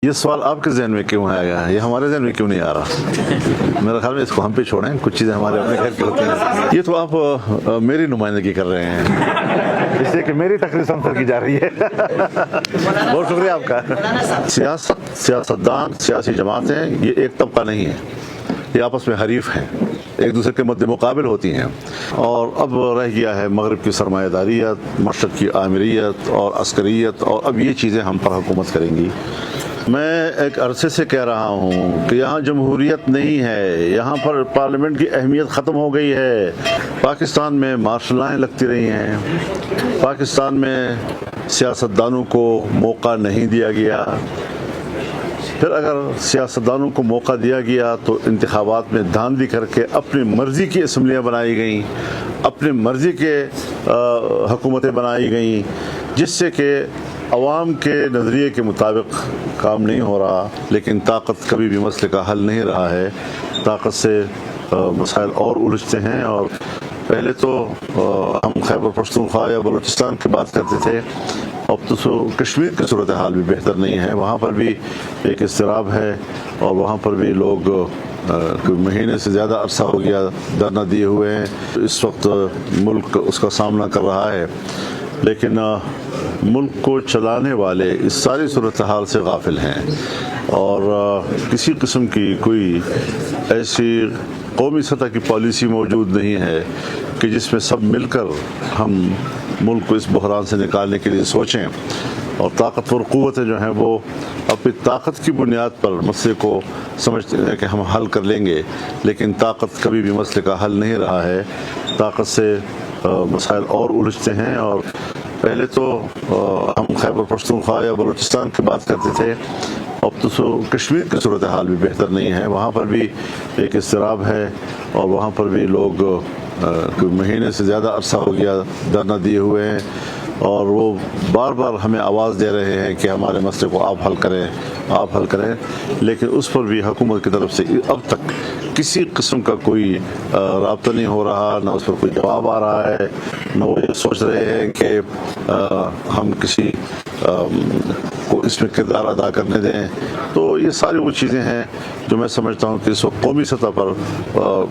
یہ سوال آپ کے ذہن میں کیوں آیا ہے؟ یہ ہمارے ذہن میں کیوں نہیں آ رہا؟ میرے خیال میں اس کو ہم پہ چھوڑیں، کچھ چیزیں ہمارے اپنے گھر کی ہوتی ہیں۔ یہ تو آپ میری نمائندگی کر رہے ہیں، اس لیے کہ میری تقریر سنسر کی جا رہی ہے۔ بہت شکریہ آپ کا۔ سیاستدان، سیاسی جماعتیں یہ ایک طبقہ نہیں ہے، یہ آپس میں حریف ہیں، ایک دوسرے کے مد مقابل ہوتی ہیں، اور اب رہ گیا ہے مغرب کی سرمایہ داریت، مشرق کی آمریت اور عسکریت، اور اب یہ چیزیں ہم پر حکومت کریں گی۔ میں ایک عرصے سے کہہ رہا ہوں کہ یہاں جمہوریت نہیں ہے، یہاں پر پارلیمنٹ کی اہمیت ختم ہو گئی ہے۔ پاکستان میں مارشل لائیں لگتی رہی ہیں، پاکستان میں سیاستدانوں کو موقع نہیں دیا گیا۔ پھر اگر سیاستدانوں کو موقع دیا گیا تو انتخابات میں دھاندلی کر کے اپنی مرضی کی اسمبلیاں بنائی گئیں، اپنی مرضی کے حکومتیں بنائی گئیں، جس سے کہ عوام کے نظریے کے مطابق کام نہیں ہو رہا۔ لیکن طاقت کبھی بھی مسئلے کا حل نہیں رہا ہے، طاقت سے مسائل اور الجھتے ہیں۔ اور پہلے تو ہم خیبر پختونخوا یا بلوچستان کی بات کرتے تھے، اب تو کشمیر کی صورتحال بھی بہتر نہیں ہے، وہاں پر بھی ایک اضطراب ہے، اور وہاں پر بھی لوگ مہینے سے زیادہ عرصہ ہو گیا دھرنا دیے ہوئے ہیں۔ اس وقت ملک اس کا سامنا کر رہا ہے، لیکن ملک کو چلانے والے اس ساری صورتحال سے غافل ہیں، اور کسی قسم کی کوئی ایسی قومی سطح کی پالیسی موجود نہیں ہے کہ جس میں سب مل کر ہم ملک کو اس بحران سے نکالنے کے لیے سوچیں۔ اور طاقتور قوتیں جو ہیں وہ اپنی طاقت کی بنیاد پر مسئلے کو سمجھتے ہیں کہ ہم حل کر لیں گے، لیکن طاقت کبھی بھی مسئلے کا حل نہیں رہا ہے۔ طاقت سے مسائل اور الجھتے ہیں، اور پہلے تو ہم خیبر پختونخوا یا بلوچستان کی بات کرتے تھے، اب تو کشمیر کی صورتحال بھی بہتر نہیں ہے، وہاں پر بھی ایک اضطراب ہے، اور وہاں پر بھی لوگ مہینے سے زیادہ عرصہ ہو گیا دھرنا دیے ہوئے ہیں، اور وہ بار بار ہمیں آواز دے رہے ہیں کہ ہمارے مسئلے کو آپ حل کریں، آپ حل کریں، لیکن اس پر بھی حکومت کی طرف سے اب تک کسی قسم کا کوئی رابطہ نہیں ہو رہا، نہ اس پر کوئی جواب آ رہا ہے، نہ وہ یہ سوچ رہے ہیں کہ ہم کسی کو اس میں کردار ادا کرنے دیں۔ تو یہ ساری وہ چیزیں ہیں جو میں سمجھتا ہوں کہ اس وقت قومی سطح پر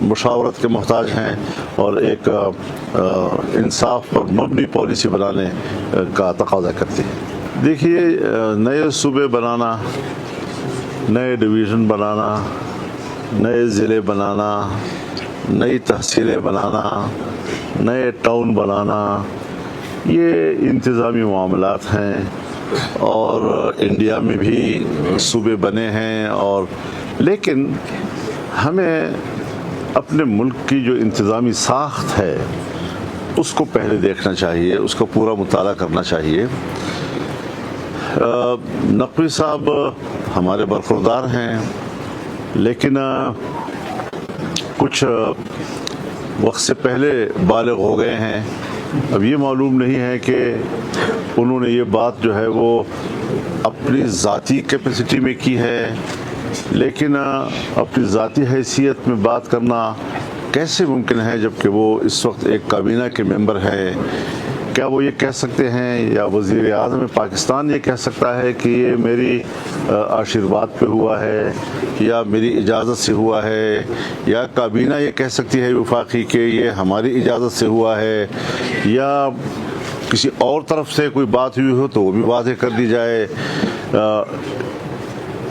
مشاورت کے محتاج ہیں، اور ایک انصاف پر مبنی پالیسی بنانے کا تقاضا کرتی ہے۔ دیکھیے، نئے صوبے بنانا، نئے ڈویژن بنانا، نئے ضلع بنانا، نئی تحصیلیں بنانا، نئے ٹاؤن بنانا، یہ انتظامی معاملات ہیں، اور انڈیا میں بھی صوبے بنے ہیں، اور لیکن ہمیں اپنے ملک کی جو انتظامی ساخت ہے اس کو پہلے دیکھنا چاہیے، اس کا پورا مطالعہ کرنا چاہیے۔ نقوی صاحب ہمارے برخوردار ہیں، لیکن کچھ وقت سے پہلے بالغ ہو گئے ہیں۔ اب یہ معلوم نہیں ہے کہ انہوں نے یہ بات جو ہے وہ اپنی ذاتی کیپیسٹی میں کی ہے، لیکن اپنی ذاتی حیثیت میں بات کرنا کیسے ممکن ہے جبکہ وہ اس وقت ایک کابینہ کے ممبر ہے؟ کیا وہ یہ کہہ سکتے ہیں، یا وزیر اعظم پاکستان یہ کہہ سکتا ہے کہ یہ میری آشرواد پہ ہوا ہے، یا میری اجازت سے ہوا ہے، یا کابینہ یہ کہہ سکتی ہے وفاقی کہ یہ ہماری اجازت سے ہوا ہے، یا کسی اور طرف سے کوئی بات ہوئی ہو تو وہ بھی واضح کر دی جائے؟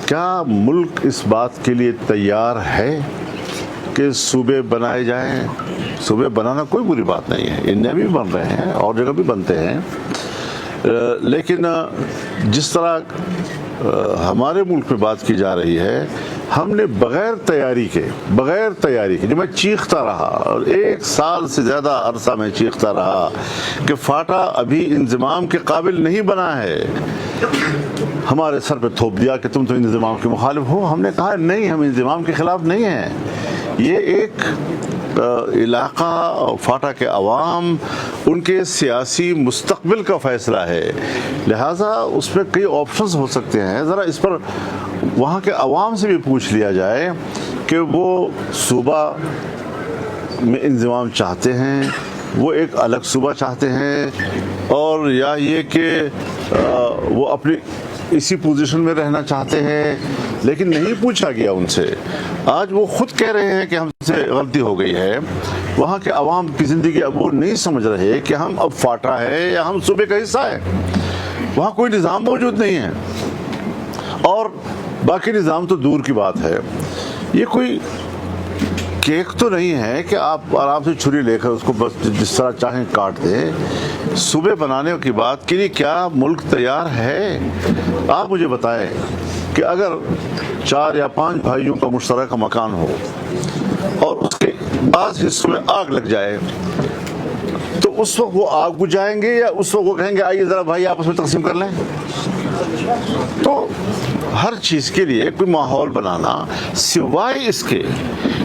کیا ملک اس بات کے لیے تیار ہے کہ صوبے بنائے جائیں؟ صوبے بنانا کوئی بری بات نہیں ہے، انڈیا بھی بن رہے ہیں، اور جگہ بھی بنتے ہیں، لیکن جس طرح ہمارے ملک میں بات کی جا رہی ہے، ہم نے بغیر تیاری کے جو میں چیختا رہا، اور 1 سال سے زیادہ عرصہ میں چیختا رہا کہ فاٹا ابھی انضمام کے قابل نہیں بنا ہے، ہمارے سر پہ تھوپ دیا کہ تم تو انضمام کے مخالف ہو۔ ہم نے کہا نہیں، ہم انضمام کے خلاف نہیں ہیں، یہ ایک علاقہ فاٹا کے عوام، ان کے سیاسی مستقبل کا فیصلہ ہے، لہٰذا اس میں کئی آپشنز ہو سکتے ہیں۔ ذرا اس پر وہاں کے عوام سے بھی پوچھ لیا جائے کہ وہ صوبہ میں انضمام چاہتے ہیں، وہ ایک الگ صوبہ چاہتے ہیں، اور یا یہ کہ وہ اپنی इसी पोजीशन में रहना चाहते हैं, लेकिन नहीं पूछा गया उनसे। आज वो खुद कह रहे हैं कि हमसे गलती हो गई है। वहाँ के अवाम की ज़िंदगी अब वो नहीं समझ रहे कि हम अब फाटा है या हम सूबे का हिस्सा है। वहाँ कोई निज़ाम मौजूद नहीं है, और बाकी निज़ाम तो दूर की बात है। ये कोई केक तो नहीं है कि आप आराम से छुरी लेकर उसको बस जिस तरह चाहें काट दें। सूबे बनाने की बात के लिए क्या मुल्क तैयार है? आप मुझे बताएं कि अगर 4 या 5 भाइयों का मुश्तरका मकान हो और उसके बाज़ हिस्सों में आग लग जाए, तो उस वक्त वो आग बुझाएंगे या उस वक्त वो कहेंगे आइए ज़रा भाई आपस में तकसीम कर लें? तो हर चीज़ के लिए कोई माहौल बनाना, सिवाय इसके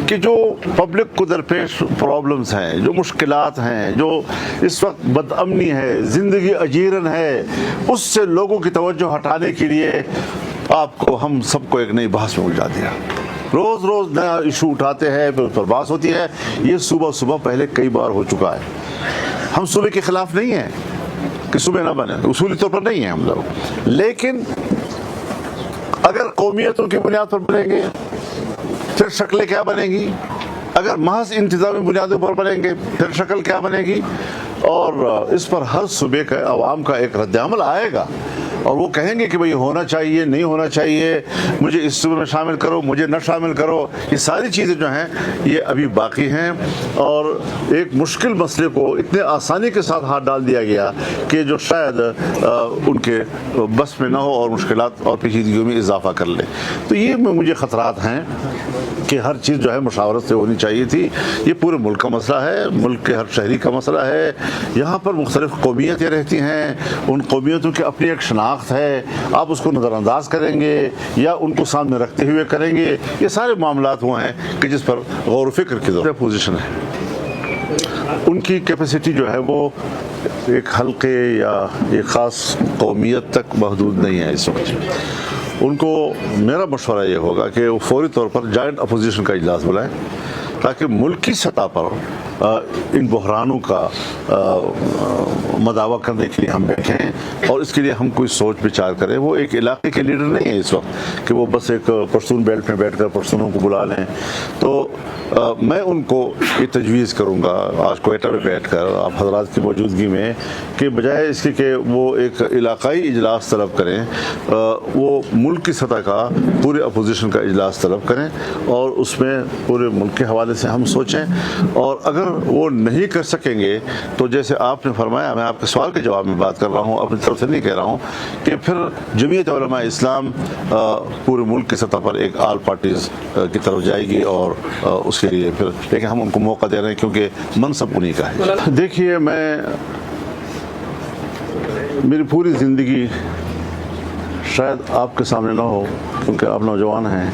कि जो पब्लिक को दरपेश प्रॉब्लम्स हैं, जो मुश्किलात हैं, जो इस वक्त बदअमनी है, ज़िंदगी अजीरन है, उससे लोगों की तवज्जो हटाने के लिए आपको हम सबको एक नई बहस में उलझा दिया। रोज़ रोज़ नया इशू उठाते हैं, फिर उस पर बहस होती है। ये सुबह सुबह पहले कई बार हो चुका है। हम सूबे के ख़िलाफ़ नहीं हैं कि सूबे ना बने, उसूली तौर पर नहीं है हम लोग, लेकिन अगर कौमियतों की बुनियाद पर बनेंगे फिर शक्लें क्या बनेंगी? अगर महज इंतज़ामी बुनियादों पर बनेंगे फिर शक्ल क्या बनेगी? और इस पर हर सूबे का अवाम का एक रद्द-ए-अमल आएगा, और वो कहेंगे कि भाई होना चाहिए, नहीं होना चाहिए, मुझे इस सूबे में शामिल करो, मुझे न शामिल करो। ये सारी चीज़ें जो हैं ये अभी बाकी हैं, और एक मुश्किल मसले को इतने आसानी के साथ हाथ डाल दिया गया कि जो शायद उनके बस में ना हो और मुश्किलात और पेचीदगियों में इजाफा कर ले। तो ये मुझे ख़तरात हैं कि हर चीज़ जो है मुशावरत से होनी चाहिए थी। ये पूरे मुल्क का मसला है, मुल्क के हर शहरी का मसला है। यहाँ पर मुख्तलिफ कौमियतें रहती हैं, उन कौमियतों की अपनी एक शनाख्त है। आप उसको नज़रअंदाज करेंगे या उनको सामने रखते हुए करेंगे, ये सारे मामलात वो हैं कि जिस पर गौर फ़िक्र की ज़रूरत पोजीशन है। उनकी कैपेसिटी जो है वो एक हल्के या एक ख़ास कौमियत तक महदूद नहीं है इस वक्त। उनको मेरा मशवरा ये होगा कि वो फौरी तौर पर जॉइंट अपोजिशन का इजलास बुलाएं, ताकि मुल्की सतह पर इन बहरानों का मदावा करने के लिए हम बैठें, और इसके लिए हम कोई सोच विचार करें। वो एक इलाके के लीडर नहीं है इस वक्त कि वो बस एक पश्तून बेल्ट में बैठकर पश्तूनों को बुला लें। तो मैं उनको ये तजवीज़ करूँगा आज कोयटा में बैठकर आप हजरात की मौजूदगी में, कि बजाय इसके कि वो एक इलाकाई इजलास तलब करें, वो मुल्क की सतह का पूरे अपोजिशन का इजलास तलब करें, और उसमें पूरे मुल्क के हवाले से हम सोचें। और अगर वो नहीं कर सकेंगे तो जैसे आपने फरमाया, मैं आपके सवाल के जवाब में बात कर रहा हूँ, अपनी तरफ से नहीं कह रहा हूँ, कि फिर जमीयत उलमा इस्लाम पूरे मुल्क की सतह पर एक आल पार्टीज़ की तरफ जाएगी, और उसके लिए फिर लेकिन हम उनको मौका दे रहे हैं क्योंकि मनसब उन्हीं का है। देखिए, मेरी पूरी ज़िंदगी शायद आपके सामने ना हो क्योंकि आप नौजवान हैं,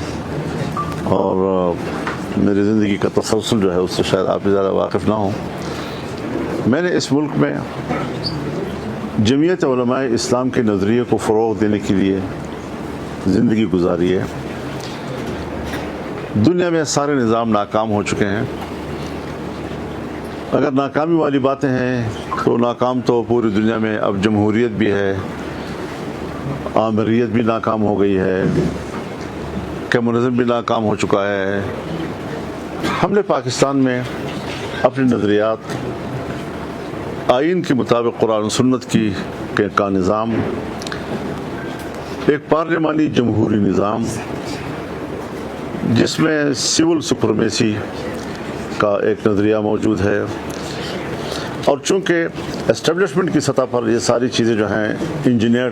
और मेरी ज़िंदगी का तसलसल जो है उससे शायद आप ज़्यादा वाकिफ़ ना हो। मैंने इस मुल्क में जमीयत उलमा इस्लाम के नज़रिए को फ़रोग़ देने के लिए ज़िंदगी गुजारी है। दुनिया में सारे निज़ाम नाकाम हो चुके हैं। अगर नाकामी वाली बातें हैं तो नाकाम तो पूरी दुनिया में अब जमहूरियत भी है, आमरीत भी नाकाम हो गई है, कम्युनिज़म भी नाकाम हो चुका है। हमने पाकिस्तान में अपने नज़रियात आइन के मुताबिक कुरान और सुन्नत का निज़ाम, एक पार्लिमानी जमहूरी निज़ाम जिसमें सिविल सुप्रीमेसी का एक नज़रिया मौजूद है, और चूँकि एस्टेब्लिशमेंट की सतह पर ये सारी चीज़ें जो हैं इंजीनियर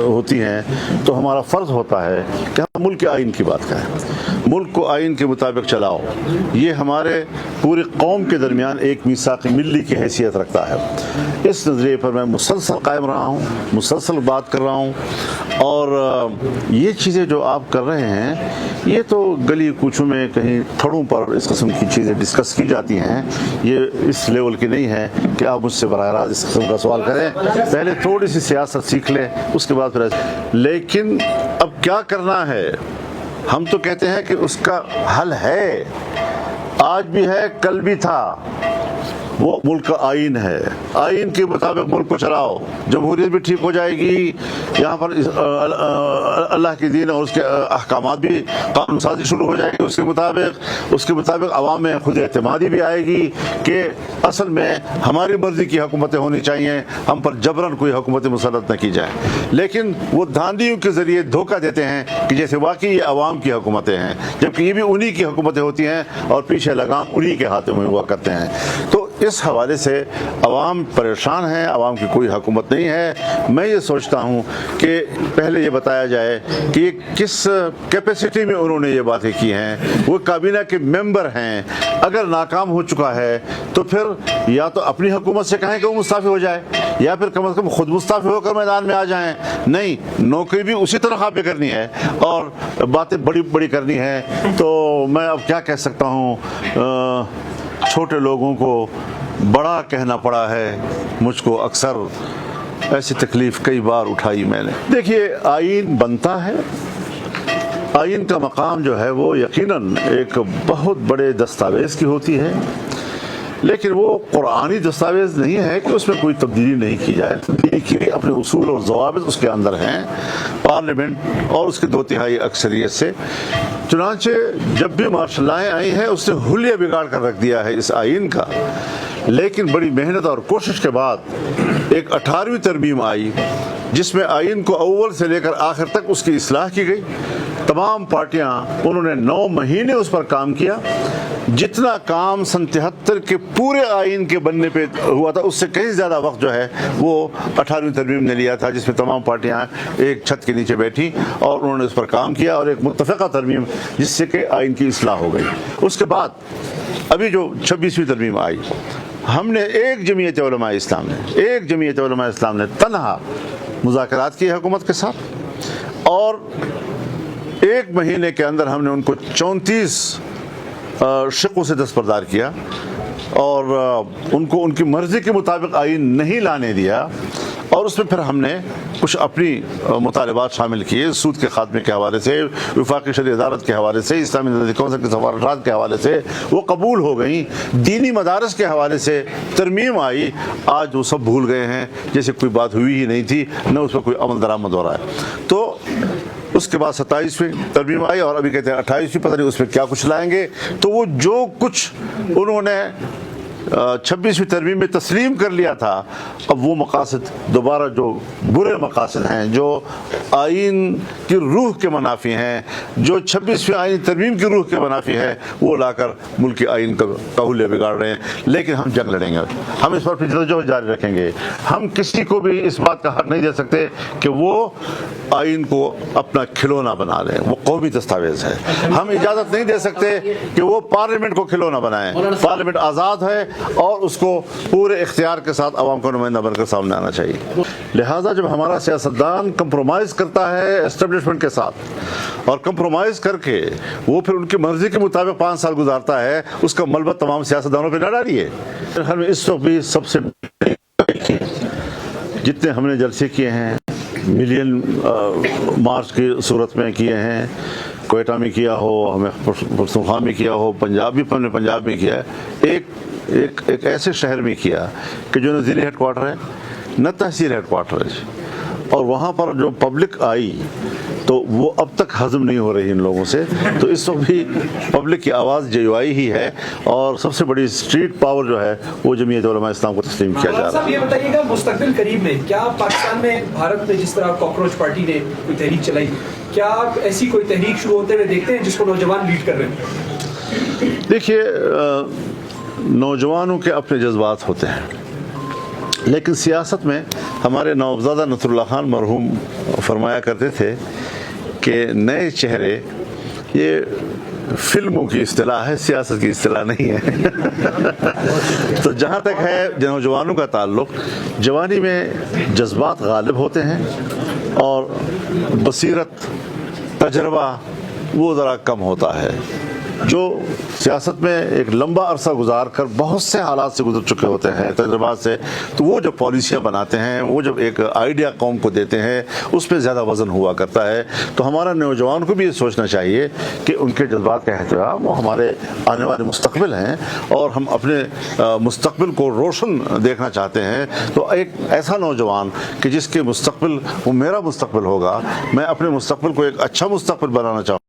होती हैं, तो हमारा फ़र्ज़ होता है कि हम मुल्क के आइन की बात करें, मुल्क को आइन के मुताबिक चलाओ। ये हमारे पूरी कौम के दरमियान एक मीसाक़ मिल्ली की हैसियत रखता है। इस नज़रिए पर मैं मुसलसल कायम रहा हूँ, मुसलसल बात कर रहा हूँ, और ये चीज़ें जो आप कर रहे हैं ये तो गली कूचों में कहीं थड़ों पर इस किस्म की चीज़ें डिस्कस की जाती हैं। ये इस लेवल की नहीं है कि आप मुझसे बराह रास्त इस किस्म का सवाल करें। पहले थोड़ी सी सियासत सीख लें, उसके बाद फिर। लेकिन अब क्या करना है? हम तो कहते हैं कि उसका हल है, आज भी है, कल भी था। वो मुल्क का आइन है, आइन के मुताबिक मुल्क को चलाओ, जमहूरियत भी ठीक हो जाएगी, यहाँ पर अल्लाह की दीन और उसके अहकामात भी कानून साजी शुरू हो जाएगी उसके मुताबिक अवाम में खुद एतमादी भी आएगी कि असल में हमारी मर्जी की हुकूमतें होनी चाहिए, हम पर जबरन कोई हुकूमत मुसल्लत न की जाए। लेकिन वो धांधियों के ज़रिए धोखा देते हैं कि जैसे वाकई ये अवाम की हुकूमतें हैं, जबकि ये भी उन्हीं की हुकूमतें होती हैं और पीछे लगाम उन्हीं के हाथों में हुआ करते हैं। तो इस हवाले से अवाम परेशान है, अवाम की कोई हुकूमत नहीं है। मैं ये सोचता हूँ कि पहले ये बताया जाए कि ये किस कैपेसिटी में उन्होंने ये बातें की हैं, वो काबीना के मेंबर हैं। अगर नाकाम हो चुका है तो फिर या तो अपनी हुकूमत से कहें कि वो मुस्ताफ़ी हो जाए, या फिर कम से कम खुद मुस्ताफ़ी होकर मैदान में आ जाएं। नहीं, नौकरी भी उसी तनख्वाह पे करनी है और बातें बड़ी बड़ी करनी है। तो मैं अब क्या कह सकता हूँ, छोटे लोगों को बड़ा कहना पड़ा है। मुझको अक्सर ऐसी तकलीफ़ कई बार उठाई मैंने। देखिए, आइन बनता है, आइन का मकाम जो है वो यकीनन एक बहुत बड़े दस्तावेज़ की होती है, लेकिन वो कुरानी दस्तावेज़ नहीं है कि उसमें कोई तब्दीली नहीं की जाए। तब्दीली की अपने उसूल और ज़वाबित उसके अंदर हैं, पार्लियामेंट और उसके 2/3 अक्सरियत से। चुनांचे जब भी मार्शल लॉ आई है उसने हुलिया बिगाड़ कर रख दिया है इस आइन का। लेकिन बड़ी मेहनत और कोशिश के बाद एक 18वीं तरमीम आई जिसमें आइन को अव्वल से लेकर आखिर तक उसकी इस्लाह की गई। तमाम पार्टियां, उन्होंने 9 महीने उस पर काम किया। जितना काम सन 73 के पूरे आइन के बनने पे हुआ था उससे कहीं ज़्यादा वक्त जो है वो 18वीं तरमीम ने लिया था, जिसमें तमाम पार्टियां एक छत के नीचे बैठी और उन्होंने उस पर काम किया और एक मुत्तफ़िक़ा तरमीम जिससे कि आइन की इस्लाह हो गई। उसके बाद अभी जो 26वीं तरमीम आई, हमने एक जमीयत उलमा इस्लाम ने तन्हा मुज़ाकरात किए हुकूमत के साथ और 1 महीने के अंदर हमने उनको 34 शिकों से दस्तबरदार किया और उनको उनकी मर्ज़ी के मुताबिक आइन नहीं लाने दिया। और उसमें फिर हमने कुछ अपनी मुतालबात शामिल किए, सूद के खात्मे के हवाले से, वफाकी शरई अदालत के हवाले से, इस्लामी नज़रिए कौंसिल के सफारत के हवाले से, वो कबूल हो गई। दीनी मदारस के हवाले से तरमीम आई, आज वो सब भूल गए हैं जैसे कोई बात हुई ही नहीं थी, न उस पर कोई अमल दरामद हो रहा है। तो उसके बाद 27वीं तरमीम आई और अभी कहते हैं 28वीं, पता नहीं उसमें क्या कुछ लाएंगे। तो वो जो कुछ उन्होंने 26वीं तरमीम में तस्लीम कर लिया था, अब वो मकासद दोबारा जो बुरे मकासद हैं, जो आइन की रूह के मुनाफी हैं, जो 26वीं आइन तरमीम की रूह के मुनाफी है, वो लाकर मुल्क की आइन का हुलिया बिगाड़ रहे हैं। लेकिन हम जंग लड़ेंगे, हम इस पर फिर जद्दोजहद जारी रखेंगे। हम किसी को भी इस बात का हक नहीं दे सकते कि वो आइन को अपना खिलौना बना लें। वो कौमी दस्तावेज है, हम इजाज़त नहीं दे सकते कि वो पार्लियामेंट को खिलौना बनाएं। पार्लियामेंट आज़ाद है और उसको पूरे इख्तियार के साथ आवाम का नुमाइंदा बनकर सामने आना चाहिए। लिहाजा जब हमारा सियासतदान कंप्रोमाइज़ करता है एस्टेब्लिशमेंट के साथ और कंप्रोमाइज़ करके वो फिर उनकी मर्जी के मुताबिक 5 साल गुजारता है, उसका मलबा तमाम सियासतदानों पर न डालिए। हम इस वक्त भी सबसे जितने हमने जलसे किए हैं, मिलियन मार्च की सूरत में किए हैं, कोयटा में किया हो, हमें पख्तूनख्वा में किया हो, हमने पंजाब में किया है, एक ऐसे शहर में किया कि जो न ज़िले हेडक्वार्टर है न तहसील हेडक्वार्टर है, और वहाँ पर जो पब्लिक आई तो वो अब तक हज़म नहीं हो रही इन लोगों से। तो इस वक्त भी पब्लिक की आवाज़ JUI ही है और सबसे बड़ी स्ट्रीट पावर जो है वो जमीयत उलमा इस्लाम को तस्लीम किया जा रहा है। ये बताइएगा, मुस्तकबिल करीब में क्या पाकिस्तान में, भारत में जिस तरह कॉकरोच पार्टी ने कोई तहरीक चलाई, क्या ऐसी कोई तहरीक शुरू होते हुए देखते हैं जिसको नौजवान लीड कर रहे हैं? देखिए, नौजवानों के अपने जज्बात होते हैं, लेकिन सियासत में हमारे नवाबजादा नसरुल्लाह खान मरहूम फरमाया करते थे कि नए चेहरे ये फिल्मों की इस्तिलाह है, सियासत की इस्तिलाह नहीं है। तो जहाँ तक है नौजवानों का ताल्लुक़, जवानी में जज्बात गालिब होते हैं और बसीरत, तजर्बा वो ज़रा कम होता है। जो सियासत में एक लंबा अरसा गुजार कर बहुत से हालात से गुजर चुके होते हैं, तजुर्बात से, तो वो जब पॉलिसियाँ बनाते हैं, वो जब एक आइडिया कौम को देते हैं, उस पर ज़्यादा वज़न हुआ करता है। तो हमारा नौजवान को भी ये सोचना चाहिए कि उनके जज्बात का एहतराम वो हमारे आने वाले मुस्तकबिल हैं और हम अपने मुस्तकबिल को रोशन देखना चाहते हैं। तो एक ऐसा नौजवान कि जिसके मुस्तकबिल वो मेरा मुस्तकबिल होगा, मैं अपने मुस्तकबिल को एक अच्छा मुस्तकबिल बनाना चाहूँ।